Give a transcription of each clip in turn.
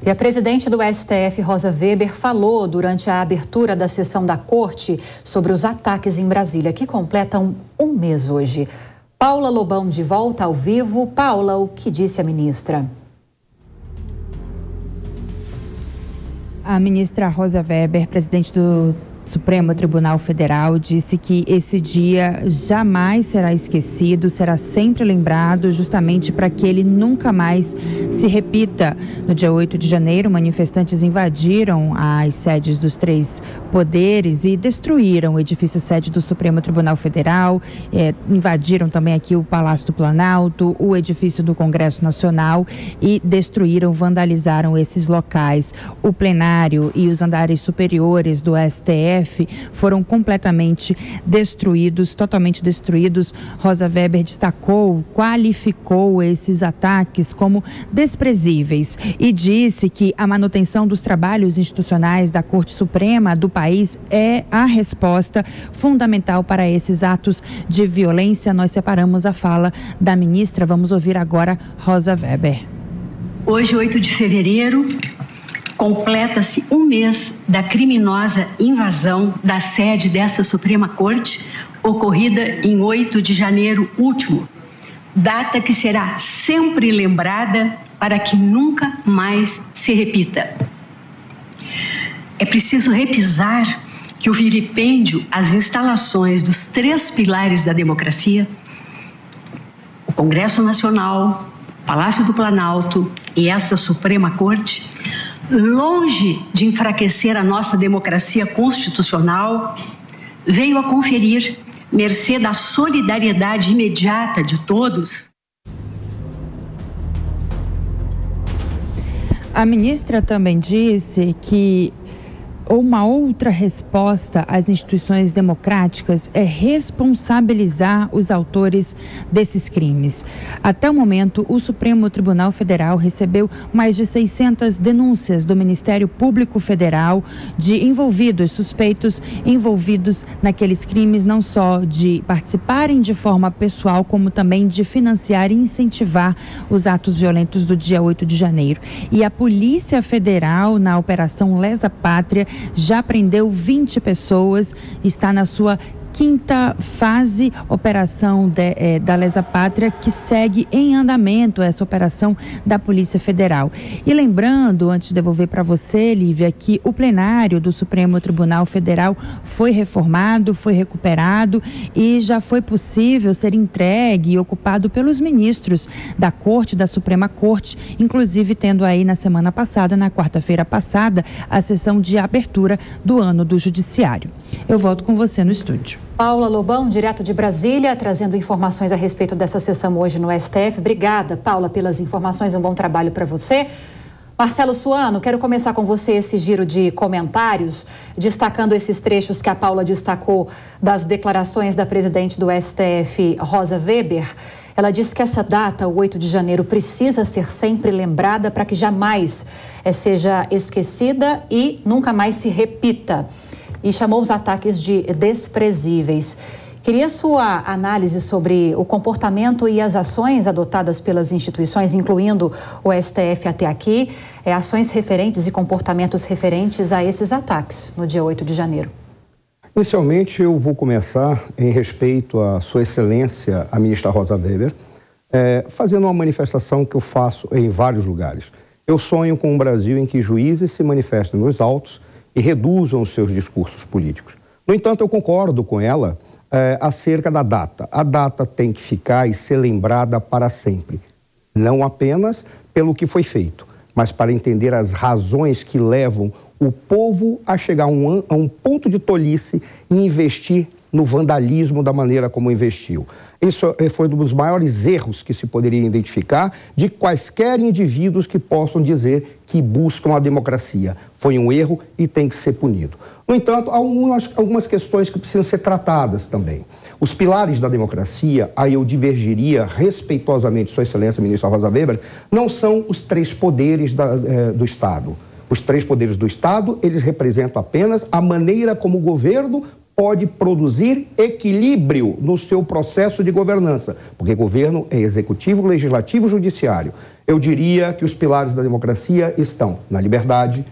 E a presidente do STF, Rosa Weber, falou durante a abertura da sessão da Corte sobre os ataques em Brasília, que completam um mês hoje. Paula Lobão de volta ao vivo. Paula, o que disse a ministra? A ministra Rosa Weber, presidente do Supremo Tribunal Federal, disse que esse dia jamais será esquecido, será sempre lembrado, justamente para que ele nunca mais se repita. No dia 8 de janeiro, manifestantes invadiram as sedes dos três poderes e destruíram o edifício sede do Supremo Tribunal Federal, invadiram também aqui o Palácio do Planalto, o edifício do Congresso Nacional e destruíram, vandalizaram esses locais. O plenário e os andares superiores do STF foram completamente destruídos, totalmente destruídos. Rosa Weber destacou, qualificou esses ataques como desprezíveis e disse que a manutenção dos trabalhos institucionais da Corte Suprema do país é a resposta fundamental para esses atos de violência. Nós separamos a fala da ministra. Vamos ouvir agora Rosa Weber. Hoje, 8 de fevereiro, completa-se um mês da criminosa invasão da sede dessa Suprema Corte, ocorrida em 8 de janeiro último, data que será sempre lembrada para que nunca mais se repita. É preciso repisar que o vilipêndio às instalações dos três pilares da democracia, o Congresso Nacional, o Palácio do Planalto e esta Suprema Corte, longe de enfraquecer a nossa democracia constitucional, veio a conferir, mercê da solidariedade imediata de todos. A ministra também disse que uma outra resposta às instituições democráticas é responsabilizar os autores desses crimes. Até o momento, o Supremo Tribunal Federal recebeu mais de 600 denúncias do Ministério Público Federal de envolvidos, suspeitos envolvidos naqueles crimes, não só de participarem de forma pessoal, como também de financiar e incentivar os atos violentos do dia 8 de janeiro. E a Polícia Federal, na Operação Lesa Pátria, já prendeu 20 pessoas, está na sua quinta fase, operação da Lesa Pátria, que segue em andamento essa operação da Polícia Federal. E lembrando, antes de devolver para você, Lívia, que o plenário do Supremo Tribunal Federal foi reformado, foi recuperado e já foi possível ser entregue e ocupado pelos ministros da Corte, da Suprema Corte, inclusive tendo aí na semana passada, na quarta-feira passada, a sessão de abertura do ano do Judiciário. Eu volto com você no estúdio. Paula Lobão, direto de Brasília, trazendo informações a respeito dessa sessão hoje no STF. Obrigada, Paula, pelas informações. Um bom trabalho para você. Marcelo Suano, quero começar com você esse giro de comentários, destacando esses trechos que a Paula destacou das declarações da presidente do STF, Rosa Weber. Ela disse que essa data, o 8 de janeiro, precisa ser sempre lembrada para que jamais seja esquecida e nunca mais se repita. E chamou os ataques de desprezíveis. Queria sua análise sobre o comportamento e as ações adotadas pelas instituições, incluindo o STF até aqui, ações referentes e comportamentos referentes a esses ataques no dia 8 de janeiro. Inicialmente, eu vou começar em respeito à Sua Excelência, a ministra Rosa Weber, fazendo uma manifestação que eu faço em vários lugares. Eu sonho com um Brasil em que juízes se manifestem nos autos e reduzam os seus discursos políticos. No entanto, eu concordo com ela acerca da data. A data tem que ficar e ser lembrada para sempre, não apenas pelo que foi feito, mas para entender as razões que levam o povo a chegar a um ponto de tolice e investir no vandalismo da maneira como investiu. Isso foi um dos maiores erros que se poderia identificar de quaisquer indivíduos que possam dizer que buscam a democracia. Foi um erro e tem que ser punido. No entanto, há algumas questões que precisam ser tratadas também. Os pilares da democracia, aí eu divergiria respeitosamente, Sua Excelência, ministra Rosa Weber, não são os três poderes do Estado. Os três poderes do Estado, eles representam apenas a maneira como o governo pode produzir equilíbrio no seu processo de governança, porque governo é executivo, legislativo, judiciário. Eu diria que os pilares da democracia estão na liberdade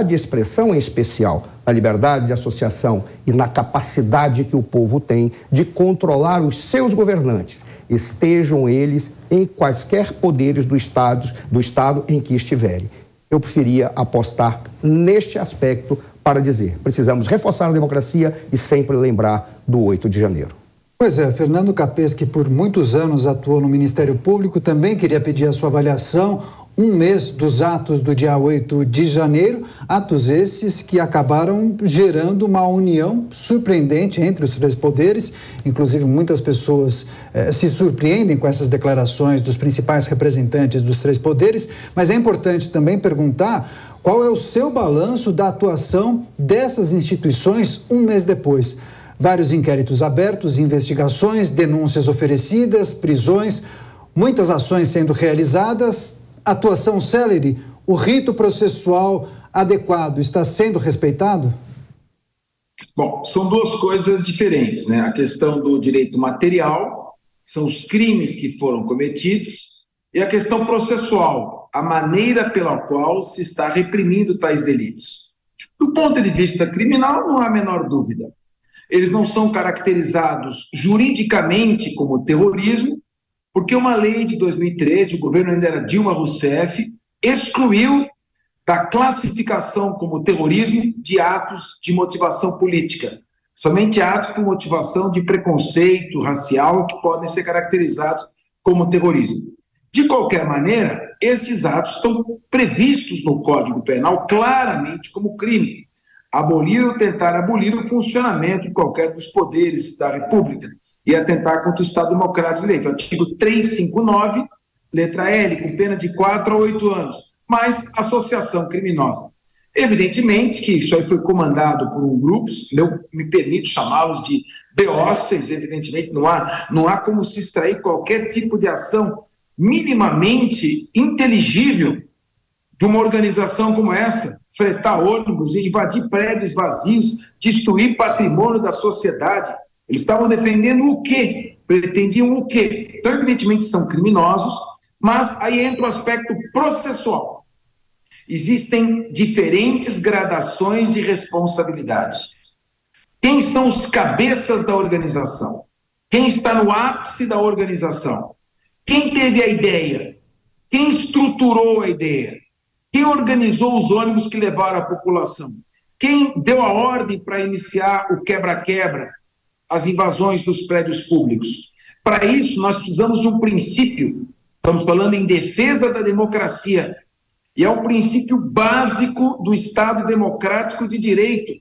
de expressão em especial, na liberdade de associação e na capacidade que o povo tem de controlar os seus governantes, estejam eles em quaisquer poderes do Estado em que estiverem. Eu preferia apostar neste aspecto para dizer, precisamos reforçar a democracia e sempre lembrar do 8 de janeiro. Pois é, Fernando Capês, que por muitos anos atuou no Ministério Público, também queria pedir a sua avaliação. Um mês dos atos do dia 8 de janeiro, atos esses que acabaram gerando uma união surpreendente entre os três poderes. Inclusive, muitas pessoas se surpreendem com essas declarações dos principais representantes dos três poderes, mas é importante também perguntar qual é o seu balanço da atuação dessas instituições um mês depois. Vários inquéritos abertos, investigações, denúncias oferecidas, prisões, muitas ações sendo realizadas. Atuação célere, o rito processual adequado está sendo respeitado? Bom, são duas coisas diferentes, né? A questão do direito material, são os crimes que foram cometidos, e a questão processual, a maneira pela qual se está reprimindo tais delitos. Do ponto de vista criminal, não há a menor dúvida. Eles não são caracterizados juridicamente como terrorismo, porque uma lei de 2013, o governo ainda era Dilma Rousseff, excluiu da classificação como terrorismo de atos de motivação política. Somente atos com motivação de preconceito racial que podem ser caracterizados como terrorismo. De qualquer maneira, estes atos estão previstos no Código Penal claramente como crime. Abolir ou tentar abolir o funcionamento de qualquer dos poderes da República e atentar contra o Estado Democrático de Direito. Artigo 359, letra L, com pena de 4 a 8 anos, mais associação criminosa. Evidentemente que isso aí foi comandado por um grupo, eu me permito chamá-los de beóceis, evidentemente não há como se extrair qualquer tipo de ação minimamente inteligível de uma organização como essa, fretar ônibus, invadir prédios vazios, destruir patrimônio da sociedade. Eles estavam defendendo o quê? Pretendiam o quê? Então, evidentemente, são criminosos, mas aí entra o aspecto processual. Existem diferentes gradações de responsabilidade. Quem são os cabeças da organização? Quem está no ápice da organização? Quem teve a ideia? Quem estruturou a ideia? Quem organizou os ônibus que levaram a população? Quem deu a ordem para iniciar o quebra-quebra, as invasões dos prédios públicos? Para isso, nós precisamos de um princípio, estamos falando em defesa da democracia, e é um princípio básico do Estado Democrático de Direito,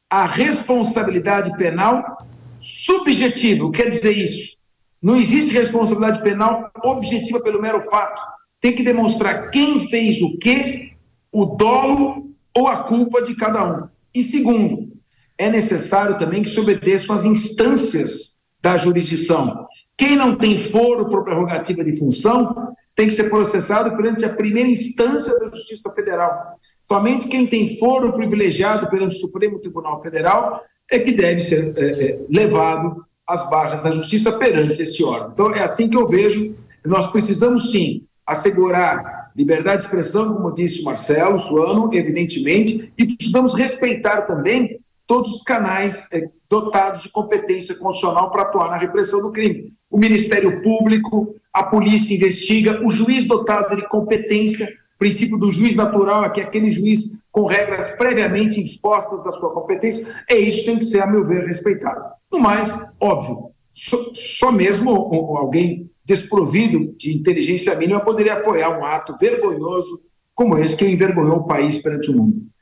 a responsabilidade penal subjetiva. O que quer dizer isso? Não existe responsabilidade penal objetiva pelo mero fato. Tem que demonstrar quem fez o quê, o dolo ou a culpa de cada um. E segundo, é necessário também que se obedeçam às instâncias da jurisdição. Quem não tem foro por prerrogativa de função tem que ser processado perante a primeira instância da Justiça Federal. Somente quem tem foro privilegiado perante o Supremo Tribunal Federal é que deve ser levado às barras da Justiça perante este órgão. Então, é assim que eu vejo. Nós precisamos, sim, assegurar liberdade de expressão, como disse o Marcelo Suano, evidentemente, e precisamos respeitar também todos os canais dotados de competência constitucional para atuar na repressão do crime. O Ministério Público, a polícia investiga, o juiz dotado de competência, o princípio do juiz natural, que é aquele juiz com regras previamente expostas da sua competência, isso tem que ser, a meu ver, respeitado. No mais, óbvio, só mesmo alguém desprovido de inteligência mínima poderia apoiar um ato vergonhoso como esse que envergonhou o país perante o mundo.